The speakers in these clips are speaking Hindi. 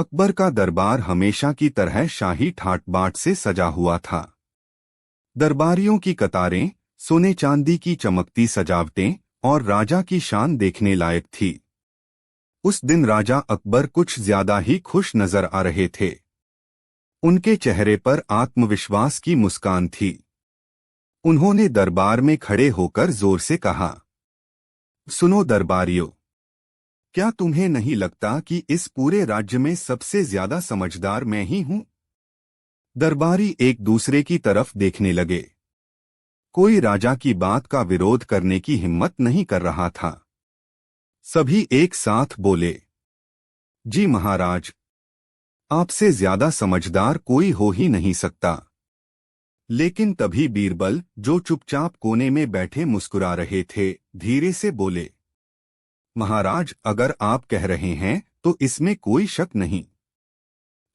अकबर का दरबार हमेशा की तरह शाही ठाट बाट से सजा हुआ था। दरबारियों की कतारें, सोने चांदी की चमकती सजावटें और राजा की शान देखने लायक थी। उस दिन राजा अकबर कुछ ज्यादा ही खुश नजर आ रहे थे। उनके चेहरे पर आत्मविश्वास की मुस्कान थी। उन्होंने दरबार में खड़े होकर जोर से कहा, सुनो दरबारियों, क्या तुम्हें नहीं लगता कि इस पूरे राज्य में सबसे ज्यादा समझदार मैं ही हूं? दरबारी एक दूसरे की तरफ देखने लगे। कोई राजा की बात का विरोध करने की हिम्मत नहीं कर रहा था। सभी एक साथ बोले, जी महाराज, आपसे ज्यादा समझदार कोई हो ही नहीं सकता। लेकिन तभी बीरबल, जो चुपचाप कोने में बैठे मुस्कुरा रहे थे, धीरे से बोले, महाराज, अगर आप कह रहे हैं तो इसमें कोई शक नहीं,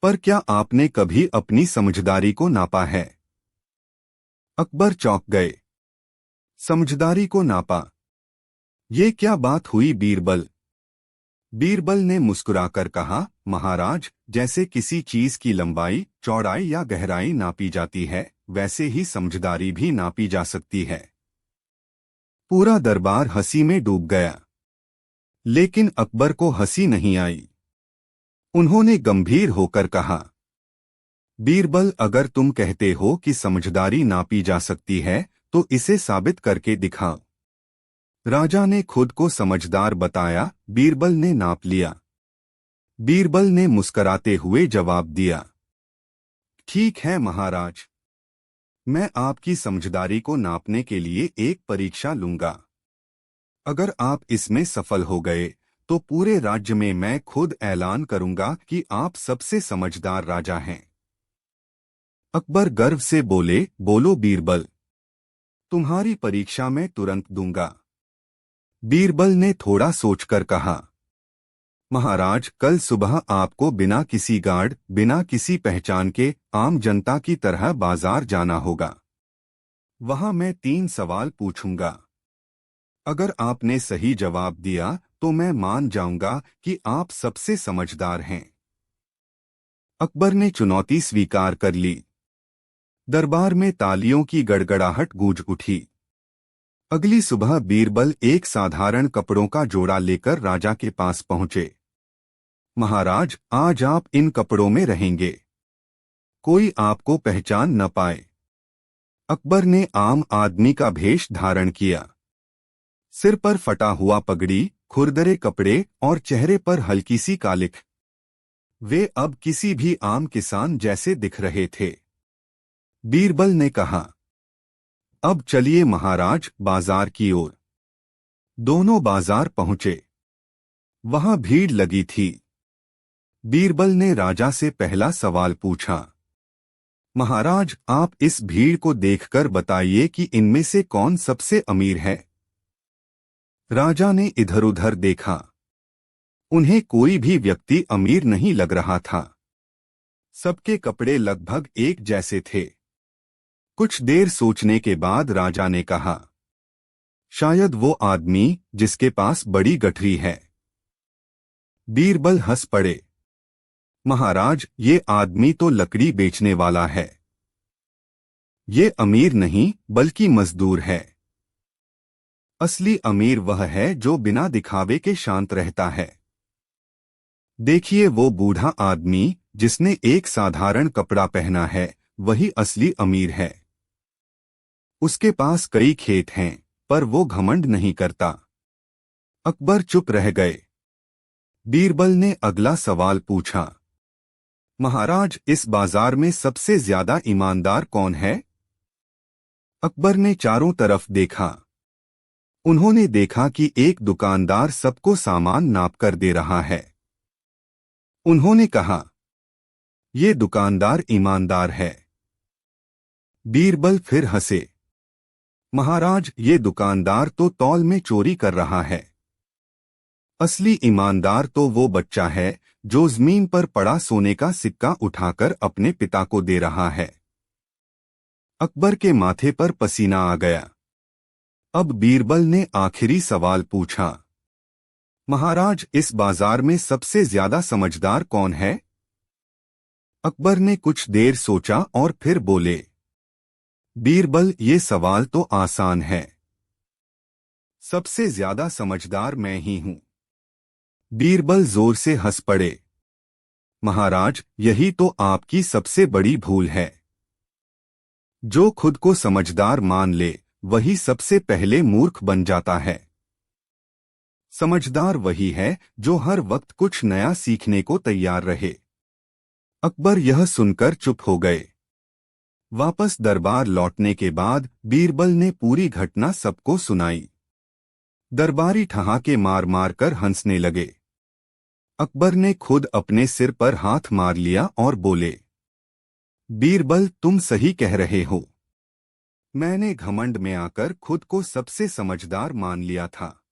पर क्या आपने कभी अपनी समझदारी को नापा है? अकबर चौंक गए। समझदारी को नापा? ये क्या बात हुई बीरबल? बीरबल ने मुस्कुराकर कहा, महाराज, जैसे किसी चीज की लंबाई, चौड़ाई या गहराई नापी जाती है, वैसे ही समझदारी भी नापी जा सकती है। पूरा दरबार हंसी में डूब गया। लेकिन अकबर को हंसी नहीं आई। उन्होंने गंभीर होकर कहा, बीरबल, अगर तुम कहते हो कि समझदारी नापी जा सकती है तो इसे साबित करके दिखाओ। राजा ने खुद को समझदार बताया। बीरबल ने नाप लिया। बीरबल ने मुस्कराते हुए जवाब दिया, ठीक है महाराज, मैं आपकी समझदारी को नापने के लिए एक परीक्षा लूंगा। अगर आप इसमें सफल हो गए तो पूरे राज्य में मैं खुद ऐलान करूंगा कि आप सबसे समझदार राजा हैं। अकबर गर्व से बोले, बोलो बीरबल, तुम्हारी परीक्षा मैं तुरंत दूंगा। बीरबल ने थोड़ा सोचकर कहा, महाराज, कल सुबह आपको बिना किसी गार्ड, बिना किसी पहचान के आम जनता की तरह बाजार जाना होगा। वहां मैं 3 सवाल पूछूंगा। अगर आपने सही जवाब दिया तो मैं मान जाऊंगा कि आप सबसे समझदार हैं। अकबर ने चुनौती स्वीकार कर ली। दरबार में तालियों की गड़गड़ाहट गूंज उठी। अगली सुबह बीरबल एक साधारण कपड़ों का जोड़ा लेकर राजा के पास पहुंचे। महाराज, आज आप इन कपड़ों में रहेंगे, कोई आपको पहचान न पाए। अकबर ने आम आदमी का भेष धारण किया। सिर पर फटा हुआ पगड़ी, खुरदरे कपड़े और चेहरे पर हल्की सी कालिख। वे अब किसी भी आम किसान जैसे दिख रहे थे। बीरबल ने कहा, अब चलिए महाराज, बाजार की ओर। दोनों बाजार पहुंचे। वहां भीड़ लगी थी। बीरबल ने राजा से पहला सवाल पूछा, महाराज, आप इस भीड़ को देखकर बताइए कि इनमें से कौन सबसे अमीर है। राजा ने इधर-उधर देखा। उन्हें कोई भी व्यक्ति अमीर नहीं लग रहा था। सबके कपड़े लगभग एक जैसे थे। कुछ देर सोचने के बाद राजा ने कहा, शायद वो आदमी जिसके पास बड़ी गठरी है। बीरबल हंस पड़े, महाराज, ये आदमी तो लकड़ी बेचने वाला है। ये अमीर नहीं बल्कि मजदूर है। असली अमीर वह है जो बिना दिखावे के शांत रहता है। देखिए वो बूढ़ा आदमी जिसने एक साधारण कपड़ा पहना है, वही असली अमीर है। उसके पास कई खेत हैं, पर वो घमंड नहीं करता। अकबर चुप रह गए। बीरबल ने अगला सवाल पूछा, महाराज, इस बाजार में सबसे ज्यादा ईमानदार कौन है? अकबर ने चारों तरफ देखा। उन्होंने देखा कि एक दुकानदार सबको सामान नापकर दे रहा है। उन्होंने कहा, ये दुकानदार ईमानदार है। बीरबल फिर हंसे, महाराज, ये दुकानदार तो तौल में चोरी कर रहा है। असली ईमानदार तो वो बच्चा है जो जमीन पर पड़ा सोने का सिक्का उठाकर अपने पिता को दे रहा है। अकबर के माथे पर पसीना आ गया। अब बीरबल ने आखिरी सवाल पूछा, महाराज, इस बाजार में सबसे ज्यादा समझदार कौन है? अकबर ने कुछ देर सोचा और फिर बोले, बीरबल, ये सवाल तो आसान है। सबसे ज्यादा समझदार मैं ही हूं। बीरबल जोर से हंस पड़े। महाराज, यही तो आपकी सबसे बड़ी भूल है। जो खुद को समझदार मान ले वही सबसे पहले मूर्ख बन जाता है। समझदार वही है जो हर वक्त कुछ नया सीखने को तैयार रहे। अकबर यह सुनकर चुप हो गए। वापस दरबार लौटने के बाद बीरबल ने पूरी घटना सबको सुनाई। दरबारी ठहाके मार मार कर हंसने लगे। अकबर ने खुद अपने सिर पर हाथ मार लिया और बोले, बीरबल, तुम सही कह रहे हो। मैंने घमंड में आकर खुद को सबसे समझदार मान लिया था।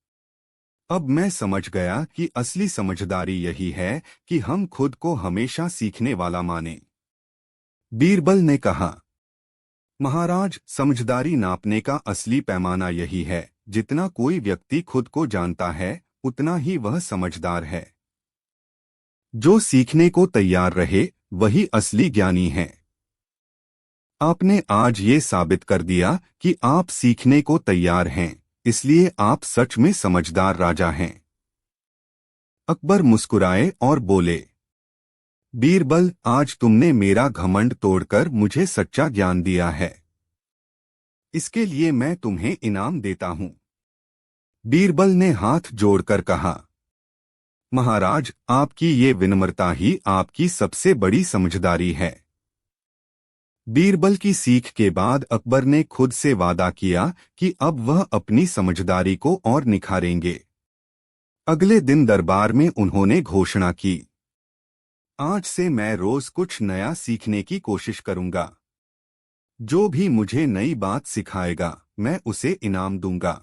अब मैं समझ गया कि असली समझदारी यही है कि हम खुद को हमेशा सीखने वाला माने। बीरबल ने कहा, महाराज, समझदारी नापने का असली पैमाना यही है, जितना कोई व्यक्ति खुद को जानता है उतना ही वह समझदार है। जो सीखने को तैयार रहे वही असली ज्ञानी है। आपने आज ये साबित कर दिया कि आप सीखने को तैयार हैं, इसलिए आप सच में समझदार राजा हैं। अकबर मुस्कुराए और बोले, बीरबल, आज तुमने मेरा घमंड तोड़कर मुझे सच्चा ज्ञान दिया है। इसके लिए मैं तुम्हें इनाम देता हूं। बीरबल ने हाथ जोड़कर कहा, महाराज, आपकी ये विनम्रता ही आपकी सबसे बड़ी समझदारी है। बीरबल की सीख के बाद अकबर ने खुद से वादा किया कि अब वह अपनी समझदारी को और निखारेंगे। अगले दिन दरबार में उन्होंने घोषणा की, आज से मैं रोज कुछ नया सीखने की कोशिश करूंगा। जो भी मुझे नई बात सिखाएगा मैं उसे इनाम दूंगा।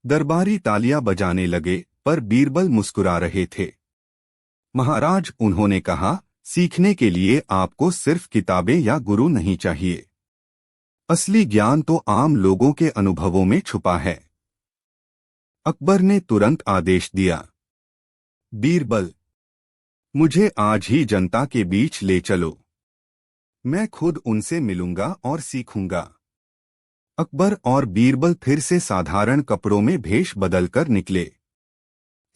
दरबारी तालियां बजाने लगे, पर बीरबल मुस्कुरा रहे थे। महाराज, उन्होंने कहा, सीखने के लिए आपको सिर्फ किताबें या गुरु नहीं चाहिए। असली ज्ञान तो आम लोगों के अनुभवों में छुपा है। अकबर ने तुरंत आदेश दिया, बीरबल, मुझे आज ही जनता के बीच ले चलो। मैं खुद उनसे मिलूंगा और सीखूंगा। अकबर और बीरबल फिर से साधारण कपड़ों में भेष बदलकर निकले।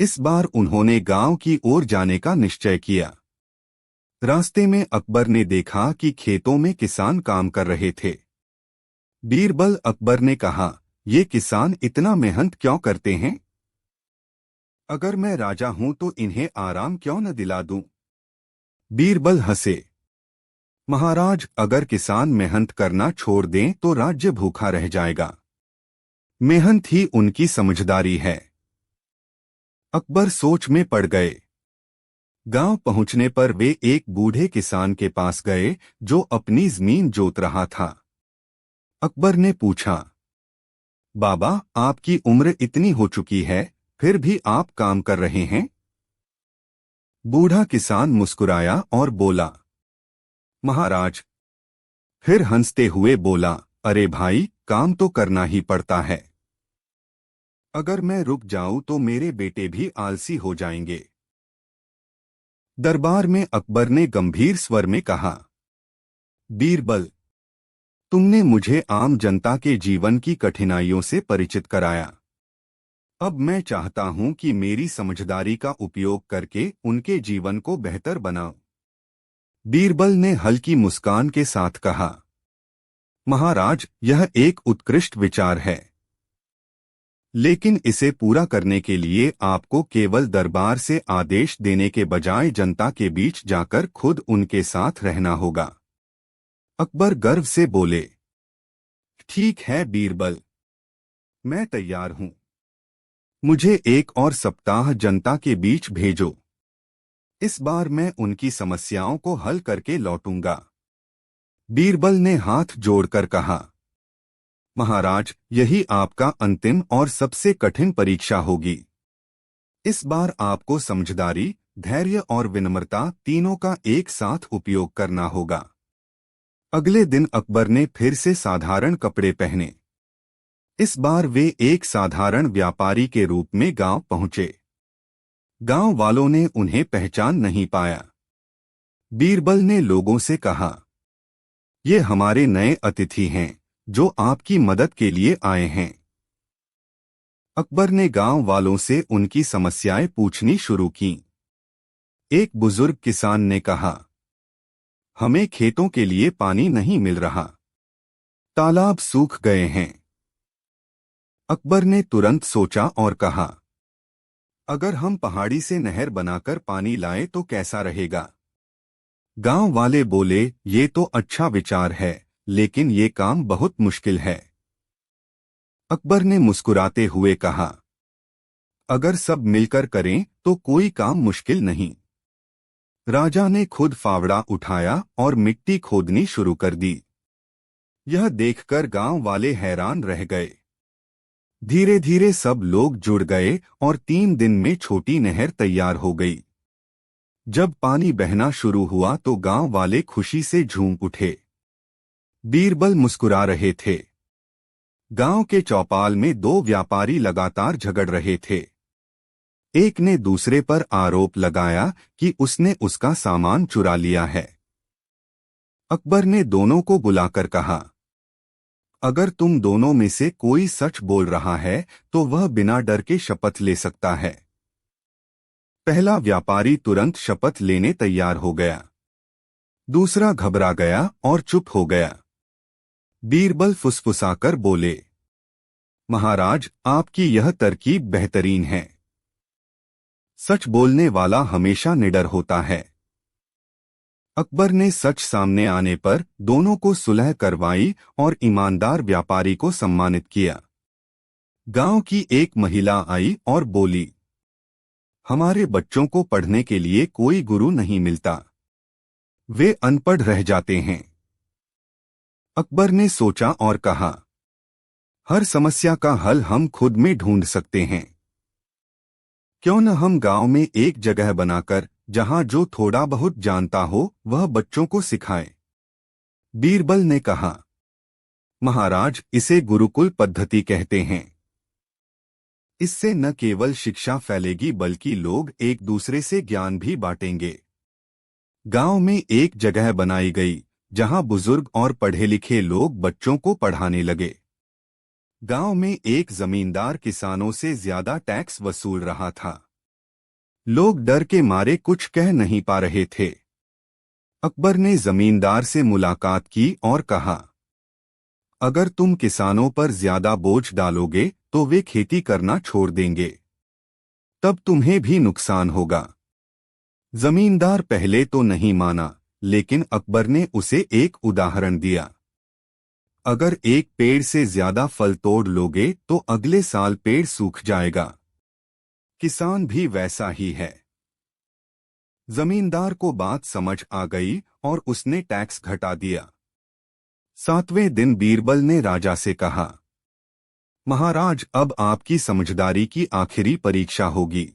इस बार उन्होंने गांव की ओर जाने का निश्चय किया। रास्ते में अकबर ने देखा कि खेतों में किसान काम कर रहे थे। बीरबल, अकबर ने कहा, ये किसान इतना मेहनत क्यों करते हैं? अगर मैं राजा हूं तो इन्हें आराम क्यों न दिला दूं? बीरबल हंसे, महाराज, अगर किसान मेहनत करना छोड़ दें तो राज्य भूखा रह जाएगा। मेहनत ही उनकी समझदारी है। अकबर सोच में पड़ गए। गांव पहुंचने पर वे एक बूढ़े किसान के पास गए जो अपनी जमीन जोत रहा था। अकबर ने पूछा, बाबा, आपकी उम्र इतनी हो चुकी है, फिर भी आप काम कर रहे हैं? बूढ़ा किसान मुस्कुराया और बोला, महाराज। फिर हंसते हुए बोला, अरे भाई, काम तो करना ही पड़ता है। अगर मैं रुक जाऊं तो मेरे बेटे भी आलसी हो जाएंगे। दरबार में अकबर ने गंभीर स्वर में कहा, बीरबल, तुमने मुझे आम जनता के जीवन की कठिनाइयों से परिचित कराया। अब मैं चाहता हूं कि मेरी समझदारी का उपयोग करके उनके जीवन को बेहतर बनाऊं। बीरबल ने हल्की मुस्कान के साथ कहा, महाराज, यह एक उत्कृष्ट विचार है, लेकिन इसे पूरा करने के लिए आपको केवल दरबार से आदेश देने के बजाय जनता के बीच जाकर खुद उनके साथ रहना होगा। अकबर गर्व से बोले, ठीक है बीरबल, मैं तैयार हूं। मुझे एक और सप्ताह जनता के बीच भेजो। इस बार मैं उनकी समस्याओं को हल करके लौटूंगा। बीरबल ने हाथ जोड़कर कहा, महाराज, यही आपका अंतिम और सबसे कठिन परीक्षा होगी। इस बार आपको समझदारी, धैर्य और विनम्रता तीनों का एक साथ उपयोग करना होगा। अगले दिन अकबर ने फिर से साधारण कपड़े पहने। इस बार वे एक साधारण व्यापारी के रूप में गांव पहुंचे। गांव वालों ने उन्हें पहचान नहीं पाया। बीरबल ने लोगों से कहा, ये हमारे नए अतिथि हैं जो आपकी मदद के लिए आए हैं। अकबर ने गांव वालों से उनकी समस्याएं पूछनी शुरू की। एक बुजुर्ग किसान ने कहा, हमें खेतों के लिए पानी नहीं मिल रहा, तालाब सूख गए हैं। अकबर ने तुरंत सोचा और कहा, अगर हम पहाड़ी से नहर बनाकर पानी लाएं तो कैसा रहेगा? गांव वाले बोले, ये तो अच्छा विचार है, लेकिन ये काम बहुत मुश्किल है। अकबर ने मुस्कुराते हुए कहा, अगर सब मिलकर करें तो कोई काम मुश्किल नहीं। राजा ने खुद फावड़ा उठाया और मिट्टी खोदनी शुरू कर दी। यह देखकर गांव वाले हैरान रह गए। धीरे धीरे सब लोग जुड़ गए और 3 दिन में छोटी नहर तैयार हो गई। जब पानी बहना शुरू हुआ तो गांव वाले खुशी से झूम उठे। बीरबल मुस्कुरा रहे थे। गांव के चौपाल में 2 व्यापारी लगातार झगड़ रहे थे। एक ने दूसरे पर आरोप लगाया कि उसने उसका सामान चुरा लिया है। अकबर ने दोनों को बुलाकर कहा, अगर तुम दोनों में से कोई सच बोल रहा है तो वह बिना डर के शपथ ले सकता है। पहला व्यापारी तुरंत शपथ लेने तैयार हो गया। दूसरा घबरा गया और चुप हो गया। बीरबल फुसफुसाकर बोले, महाराज, आपकी यह तरकीब बेहतरीन है। सच बोलने वाला हमेशा निडर होता है। अकबर ने सच सामने आने पर दोनों को सुलह करवाई और ईमानदार व्यापारी को सम्मानित किया। गांव की एक महिला आई और बोली, हमारे बच्चों को पढ़ने के लिए कोई गुरु नहीं मिलता, वे अनपढ़ रह जाते हैं। अकबर ने सोचा और कहा, हर समस्या का हल हम खुद में ढूंढ सकते हैं। क्यों न हम गांव में एक जगह बनाकर जहां जो थोड़ा बहुत जानता हो वह बच्चों को सिखाए। बीरबल ने कहा, महाराज, इसे गुरुकुल पद्धति कहते हैं। इससे न केवल शिक्षा फैलेगी बल्कि लोग एक दूसरे से ज्ञान भी बांटेंगे। गांव में एक जगह बनाई गई जहां बुजुर्ग और पढ़े लिखे लोग बच्चों को पढ़ाने लगे। गांव में एक जमींदार किसानों से ज्यादा टैक्स वसूल रहा था। लोग डर के मारे कुछ कह नहीं पा रहे थे। अकबर ने जमींदार से मुलाकात की और कहा, अगर तुम किसानों पर ज्यादा बोझ डालोगे तो वे खेती करना छोड़ देंगे, तब तुम्हें भी नुकसान होगा। जमींदार पहले तो नहीं माना, लेकिन अकबर ने उसे एक उदाहरण दिया। अगर एक पेड़ से ज्यादा फल तोड़ लोगे तो अगले साल पेड़ सूख जाएगा। किसान भी वैसा ही है। जमींदार को बात समझ आ गई और उसने टैक्स घटा दिया। 7वें दिन बीरबल ने राजा से कहा, महाराज, अब आपकी समझदारी की आखिरी परीक्षा होगी।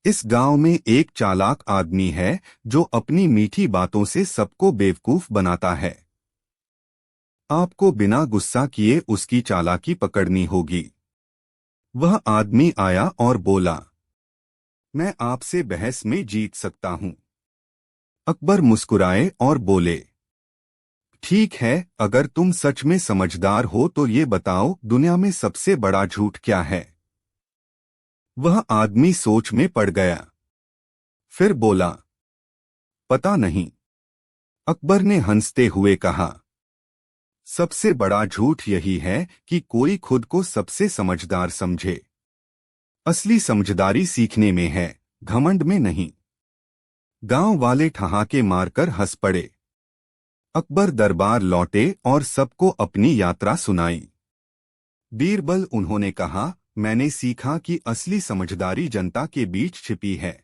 इस गांव में एक चालाक आदमी है जो अपनी मीठी बातों से सबको बेवकूफ बनाता है। आपको बिना गुस्सा किए उसकी चालाकी पकड़नी होगी। वह आदमी आया और बोला, मैं आपसे बहस में जीत सकता हूं। अकबर मुस्कुराए और बोले, ठीक है, अगर तुम सच में समझदार हो तो ये बताओ, दुनिया में सबसे बड़ा झूठ क्या है? वह आदमी सोच में पड़ गया। फिर बोला, पता नहीं। अकबर ने हंसते हुए कहा, सबसे बड़ा झूठ यही है कि कोई खुद को सबसे समझदार समझे। असली समझदारी सीखने में है, घमंड में नहीं। गांव वाले ठहाके मारकर हंस पड़े। अकबर दरबार लौटे और सबको अपनी यात्रा सुनाई। बीरबल, उन्होंने कहा, मैंने सीखा कि असली समझदारी जनता के बीच छिपी है।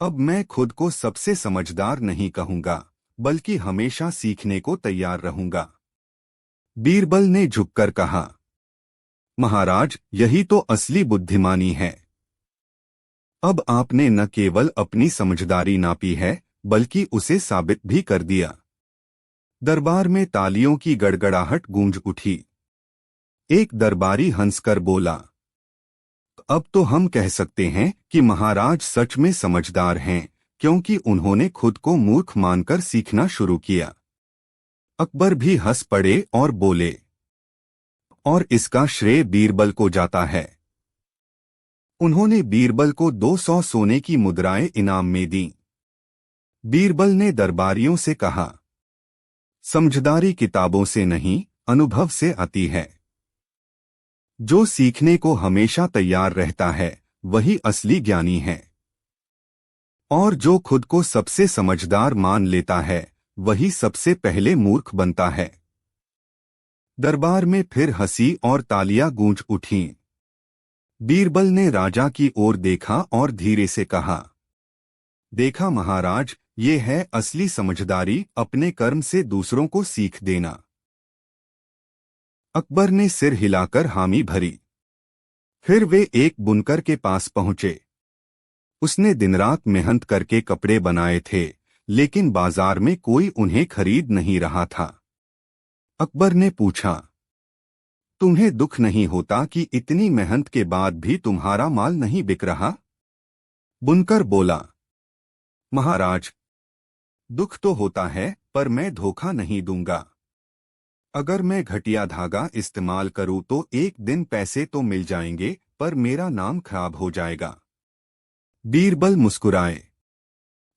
अब मैं खुद को सबसे समझदार नहीं कहूंगा, बल्कि हमेशा सीखने को तैयार रहूंगा। बीरबल ने झुककर कहा, महाराज, यही तो असली बुद्धिमानी है। अब आपने न केवल अपनी समझदारी नापी है, बल्कि उसे साबित भी कर दिया। दरबार में तालियों की गड़गड़ाहट गूंज उठी। एक दरबारी हंसकर बोला, अब तो हम कह सकते हैं कि महाराज सच में समझदार हैं, क्योंकि उन्होंने खुद को मूर्ख मानकर सीखना शुरू किया। अकबर भी हंस पड़े और बोले, और इसका श्रेय बीरबल को जाता है। उन्होंने बीरबल को 200 सोने की मुद्राएं इनाम में दीं। बीरबल ने दरबारियों से कहा, समझदारी किताबों से नहीं, अनुभव से आती है। जो सीखने को हमेशा तैयार रहता है वही असली ज्ञानी है, और जो खुद को सबसे समझदार मान लेता है वही सबसे पहले मूर्ख बनता है। दरबार में फिर हंसी और तालियां गूंज उठीं। बीरबल ने राजा की ओर देखा और धीरे से कहा, देखा महाराज, ये है असली समझदारी, अपने कर्म से दूसरों को सीख देना। अकबर ने सिर हिलाकर हामी भरी। फिर वे एक बुनकर के पास पहुंचे। उसने दिनरात मेहनत करके कपड़े बनाए थे, लेकिन बाजार में कोई उन्हें खरीद नहीं रहा था। अकबर ने पूछा, तुम्हें दुख नहीं होता कि इतनी मेहनत के बाद भी तुम्हारा माल नहीं बिक रहा? बुनकर बोला, महाराज, दुख तो होता है, पर मैं धोखा नहीं दूंगा। अगर मैं घटिया धागा इस्तेमाल करूं तो एक दिन पैसे तो मिल जाएंगे, पर मेरा नाम खराब हो जाएगा। बीरबल मुस्कुराए,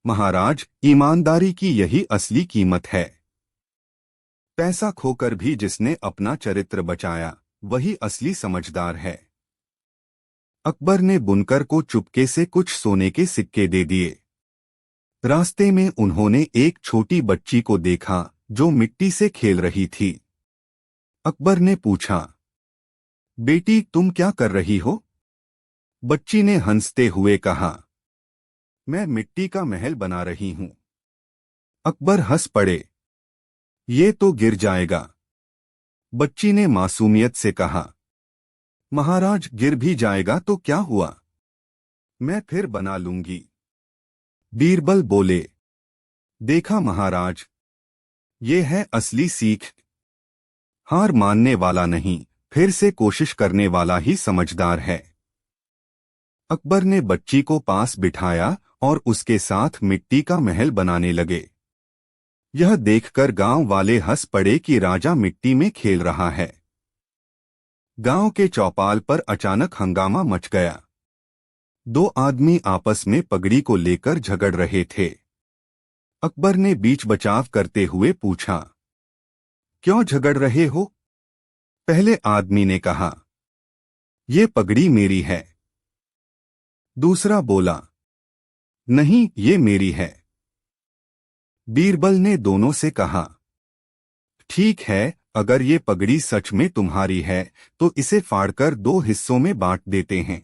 महाराज, ईमानदारी की यही असली कीमत है। पैसा खोकर भी जिसने अपना चरित्र बचाया वही असली समझदार है। अकबर ने बुनकर को चुपके से कुछ सोने के सिक्के दे दिए। रास्ते में उन्होंने एक छोटी बच्ची को देखा जो मिट्टी से खेल रही थी। अकबर ने पूछा, बेटी, तुम क्या कर रही हो? बच्ची ने हंसते हुए कहा, मैं मिट्टी का महल बना रही हूं। अकबर हंस पड़े, ये तो गिर जाएगा। बच्ची ने मासूमियत से कहा, महाराज, गिर भी जाएगा तो क्या हुआ, मैं फिर बना लूंगी। बीरबल बोले, देखा महाराज, ये है असली सीख। हार मानने वाला नहीं, फिर से कोशिश करने वाला ही समझदार है। अकबर ने बच्ची को पास बिठाया और उसके साथ मिट्टी का महल बनाने लगे। यह देखकर गांव वाले हंस पड़े कि राजा मिट्टी में खेल रहा है। गांव के चौपाल पर अचानक हंगामा मच गया। दो आदमी आपस में पगड़ी को लेकर झगड़ रहे थे। अकबर ने बीच बचाव करते हुए पूछा, क्यों झगड़ रहे हो? पहले आदमी ने कहा, ये पगड़ी मेरी है। दूसरा बोला, नहीं, ये मेरी है। बीरबल ने दोनों से कहा, ठीक है, अगर ये पगड़ी सच में तुम्हारी है तो इसे फाड़कर 2 हिस्सों में बांट देते हैं।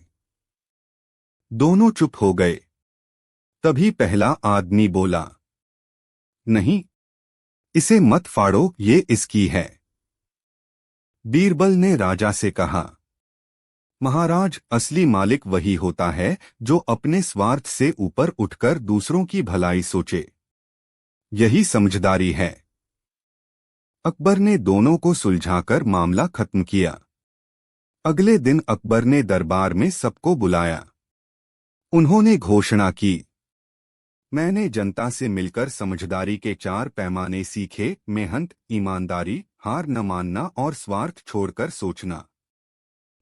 दोनों चुप हो गए। तभी पहला आदमी बोला, नहीं, इसे मत फाड़ो, ये इसकी है। बीरबल ने राजा से कहा, महाराज, असली मालिक वही होता है जो अपने स्वार्थ से ऊपर उठकर दूसरों की भलाई सोचे। यही समझदारी है। अकबर ने दोनों को सुलझाकर मामला खत्म किया। अगले दिन अकबर ने दरबार में सबको बुलाया। उन्होंने घोषणा की, मैंने जनता से मिलकर समझदारी के 4 पैमाने सीखे, मेहनत, ईमानदारी, हार न मानना और स्वार्थ छोड़कर सोचना।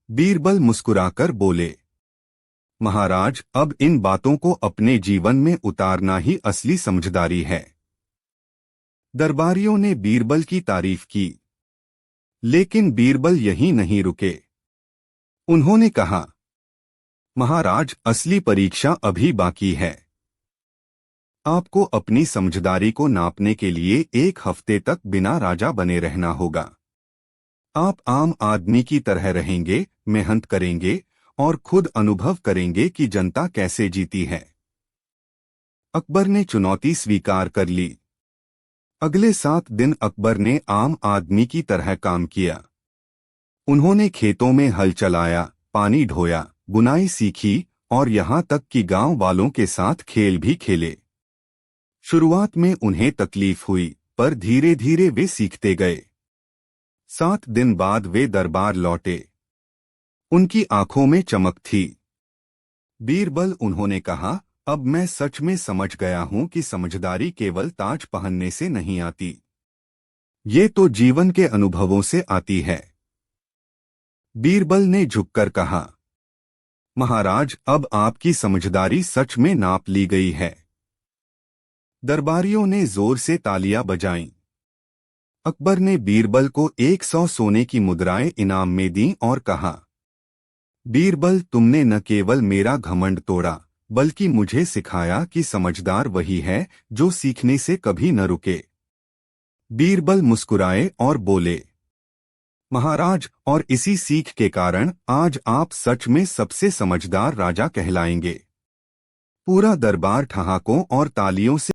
बीरबल मुस्कुराकर बोले, महाराज, अब इन बातों को अपने जीवन में उतारना ही असली समझदारी है। दरबारियों ने बीरबल की तारीफ की, लेकिन बीरबल यहीं नहीं रुके। उन्होंने कहा, महाराज, असली परीक्षा अभी बाकी है। आपको अपनी समझदारी को नापने के लिए 1 हफ्ते तक बिना राजा बने रहना होगा। आप आम आदमी की तरह रहेंगे, मेहनत करेंगे और खुद अनुभव करेंगे कि जनता कैसे जीती है। अकबर ने चुनौती स्वीकार कर ली। अगले 7 दिन अकबर ने आम आदमी की तरह काम किया। उन्होंने खेतों में हल चलाया, पानी ढोया, बुनाई सीखी और यहाँ तक कि गांव वालों के साथ खेल भी खेले। शुरुआत में उन्हें तकलीफ हुई, पर धीरे धीरे वे सीखते गए। 7 दिन बाद वे दरबार लौटे। उनकी आंखों में चमक थी। बीरबल, उन्होंने कहा, अब मैं सच में समझ गया हूं कि समझदारी केवल ताज पहनने से नहीं आती, ये तो जीवन के अनुभवों से आती है। बीरबल ने झुककर कहा, महाराज, अब आपकी समझदारी सच में नाप ली गई है। दरबारियों ने जोर से तालियां बजाईं। अकबर ने बीरबल को 100 सोने की मुद्राएं इनाम में दी और कहा, बीरबल, तुमने न केवल मेरा घमंड तोड़ा, बल्कि मुझे सिखाया कि समझदार वही है जो सीखने से कभी न रुके। बीरबल मुस्कुराए और बोले, महाराज, और इसी सीख के कारण आज आप सच में सबसे समझदार राजा कहलाएंगे। पूरा दरबार ठहाकों और तालियों से